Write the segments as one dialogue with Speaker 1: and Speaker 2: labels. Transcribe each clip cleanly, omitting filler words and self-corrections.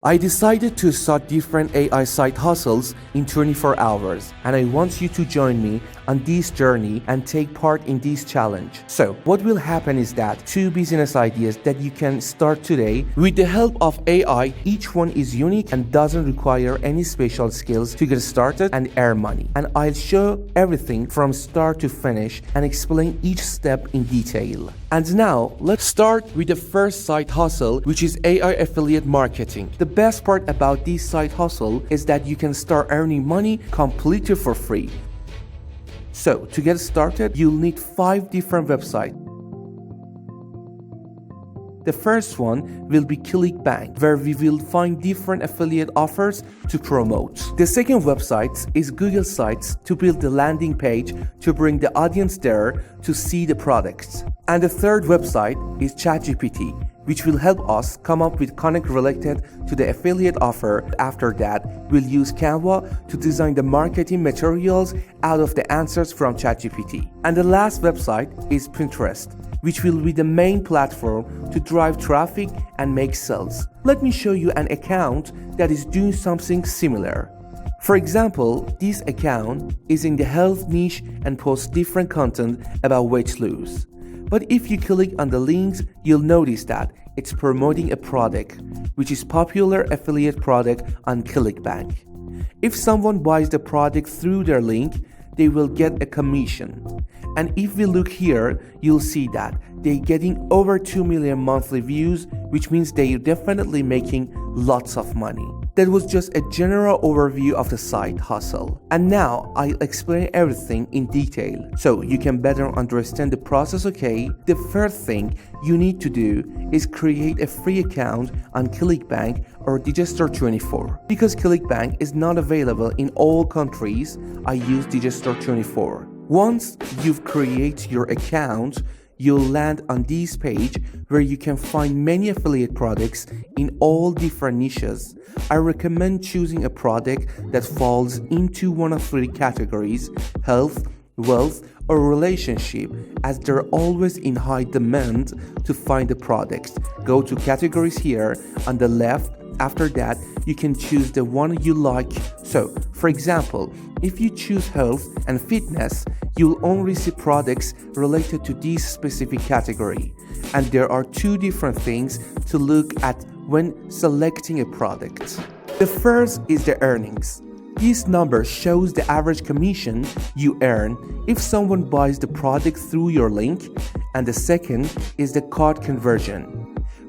Speaker 1: I decided to start different AI side hustles in 24 hours, and I want you to join me on this journey and take part in this challenge. So, what will happen is that 2 business ideas that you can start today with the help of AI. Each one is unique and doesn't require any special skills to get started and earn money. And I'll show everything from start to finish and explain each step in detail. And now, let's start with the first side hustle, which is AI affiliate marketing. The best part about this side hustle is that you can start earning money completely for free. So, to get started, you'll need 5 different websites. The first one will be ClickBank, where we will find different affiliate offers to promote. The second website is Google Sites to build the landing page to bring the audience there to see the products. And the third website is ChatGPT, which will help us come up with content related to the affiliate offer. After that, we'll use Canva to design the marketing materials out of the answers from ChatGPT. And the last website is Pinterest, which will be the main platform to drive traffic and make sales. Let me show you an account that is doing something similar. For example, this account is in the health niche and posts different content about weight loss. But if you click on the links, you'll notice that it's promoting a product, which is popular affiliate product on ClickBank. If someone buys the product through their link, they will get a commission. And if we look here, you'll see that they're getting over 2 million monthly views, which means they're definitely making lots of money. That was just a general overview of the side hustle. And now I'll explain everything in detail so you can better understand the process, okay? The first thing you need to do is create a free account on ClickBank or Digistore24. Because ClickBank is not available in all countries, I use Digistore24. Once you've created your account, you'll land on this page where you can find many affiliate products in all different niches. I recommend choosing a product that falls into one of 3 categories: health, wealth, or relationship, as they're always in high demand to find the products. Go to categories here on the left. After that, you can choose the one you like. So, for example, if you choose health and fitness, you'll only see products related to this specific category. And there are 2 different things to look at when selecting a product. The first is the earnings. This number shows the average commission you earn if someone buys the product through your link. And the second is the cart conversion,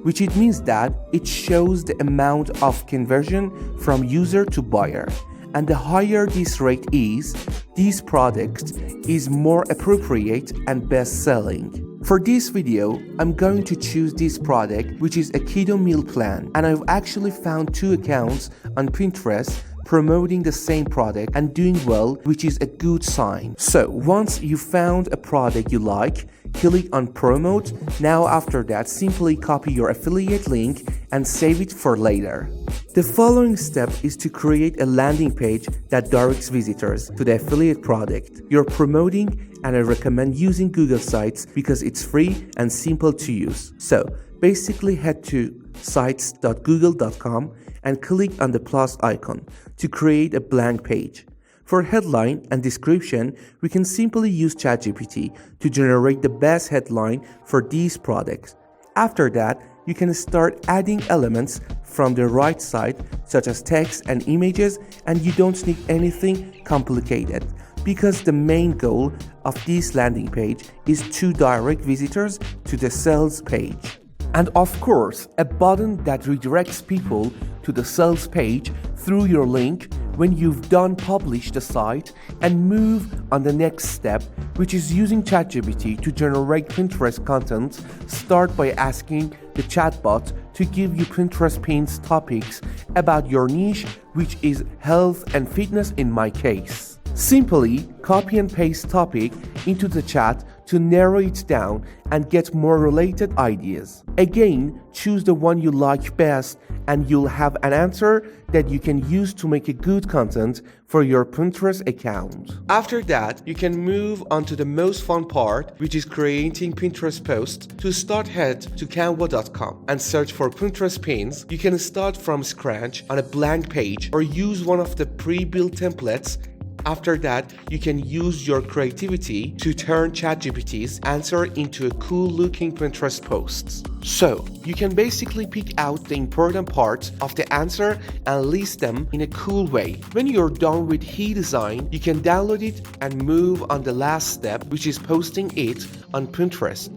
Speaker 1: which it means that it shows the amount of conversion from user to buyer. And the higher this rate is, this product is more appropriate and best selling. For this video, I'm going to choose this product, which is a keto meal plan, and I've actually found 2 accounts on Pinterest promoting the same product and doing well, which is a good sign. So once you found a product you like, click on promote. Now after that, simply copy your affiliate link and save it for later. The following step is to create a landing page that directs visitors to the affiliate product you're promoting, and I recommend using Google Sites because it's free and simple to use. So basically head to sites.google.com and click on the plus icon to create a blank page. For headline and description, we can simply use ChatGPT to generate the best headline for these products. After that, you can start adding elements from the right side, such as text and images, and you don't need anything complicated, because the main goal of this landing page is to direct visitors to the sales page. And of course, a button that redirects people to the sales page through your link when you've done publish the site and move on the next step, which is using ChatGPT to generate Pinterest content. Start by asking the chatbot to give you Pinterest pins topics about your niche, which is health and fitness in my case. Simply copy and paste topic into the chat to narrow it down and get more related ideas. Again, choose the one you like best and you'll have an answer that you can use to make a good content for your Pinterest account. After that, you can move on to the most fun part, which is creating Pinterest posts. To start, head to canva.com and search for Pinterest pins. You can start from scratch on a blank page or use one of the pre-built templates. After that, you can use your creativity to turn ChatGPT's answer into a cool-looking Pinterest posts. So, you can basically pick out the important parts of the answer and list them in a cool way. When you're done with He Design, you can download it and move on the last step, which is posting it on Pinterest.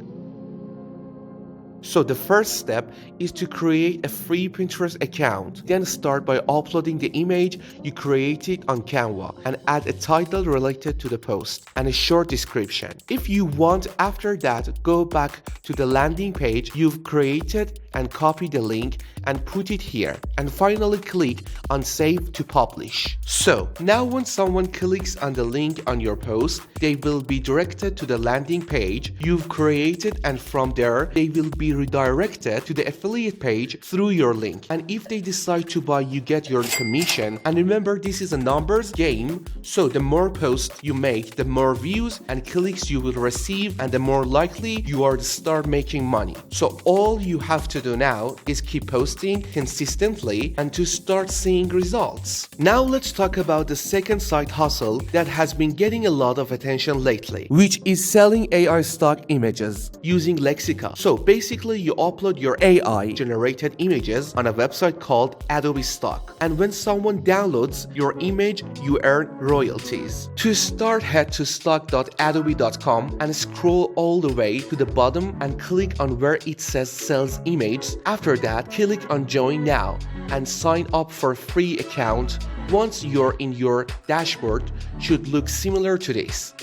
Speaker 1: So the first step is to create a free Pinterest account. Then start by uploading the image you created on Canva and add a title related to the post and a short description. If you want, after that, go back to the landing page you've created and copy the link and put it here, and finally click on Save to Publish. So now when someone clicks on the link on your post, they will be directed to the landing page you've created, and from there they will be redirected to the affiliate page through your link. And if they decide to buy, you get your commission. And remember, this is a numbers game, so the more posts you make, the more views and clicks you will receive, and the more likely you are to start making money. So all you have to do now is keep posting consistently and to start seeing results. Now let's talk about the second side hustle that has been getting a lot of attention lately, which is selling AI stock images using Lexica. So basically, you upload your AI generated images on a website called Adobe Stock, and when someone downloads your image, you earn royalties. To start, head to stock.adobe.com and scroll all the way to the bottom and click on where it says sells images. After that, click on Join Now and sign up for a free account. Once you're in, your dashboard should look similar to this.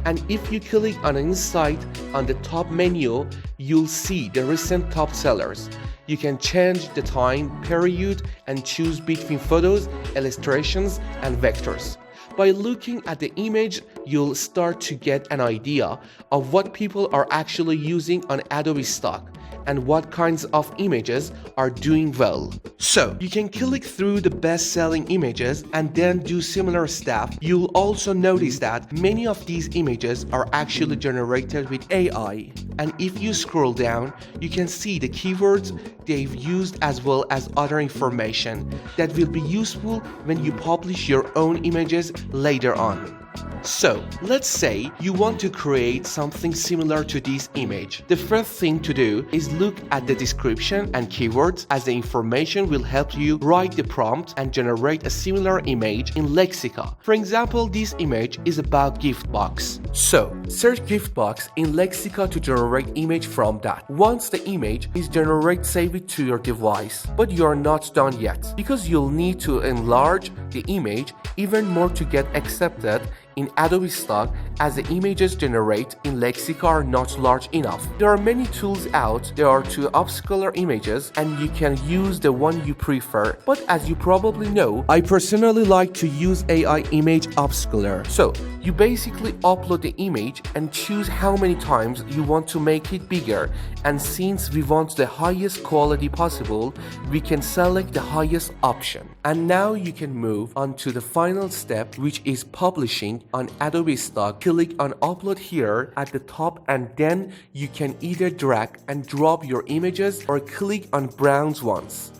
Speaker 1: And if you click on Insight on the top menu, you'll see the recent top sellers. You can change the time period and choose between photos, illustrations, and vectors. By looking at the image, you'll start to get an idea of what people are actually using on Adobe Stock and what kinds of images are doing well. So you can click through the best-selling images and then do similar stuff. You'll also notice that many of these images are actually generated with AI. And if you scroll down, you can see the keywords they've used as well as other information that will be useful when you publish your own images later on. So, let's say you want to create something similar to this image. The first thing to do is look at the description and keywords, as the information will help you write the prompt and generate a similar image in Lexica. For example, this image is about gift box. So, search gift box in Lexica to generate image from that. Once the image is generated, save it to your device. But you are not done yet, because you'll need to enlarge the image even more to get accepted in Adobe Stock, as the images generated in Lexica are not large enough. There are many tools out there are to upscale images, and you can use the one you prefer. But as you probably know, I personally like to use AI image upscaler. So you basically upload the image and choose how many times you want to make it bigger. And since we want the highest quality possible, we can select the highest option. And now you can move on to the final step, which is publishing on Adobe Stock. Click on Upload here at the top, and then you can either drag and drop your images or click on Browse once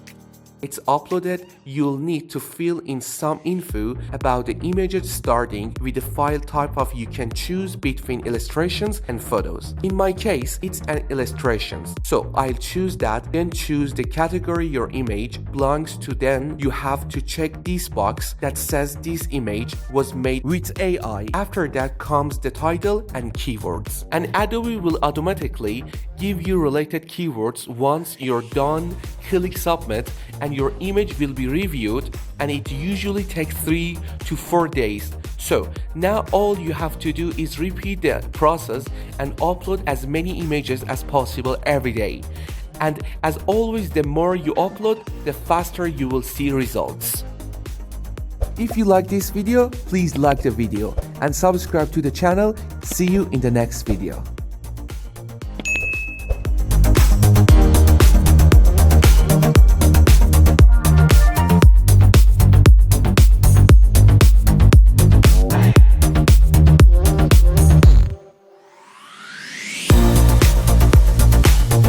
Speaker 1: it's uploaded. You'll need to fill in some info about the images, starting with the file type of you can choose between illustrations and photos. In my case, it's an illustrations, so I'll choose that, then choose the category your image belongs to. Then you have to check this box that says this image was made with AI. After that comes the title and keywords, and Adobe will automatically give you related keywords. Once you're done, click submit and your image will be reviewed, and it usually takes 3 to 4 days. So now all you have to do is repeat the process and upload as many images as possible every day. And as always, the more you upload, the faster you will see results. If you like this video, please like the video and subscribe to the channel. See you in the next video.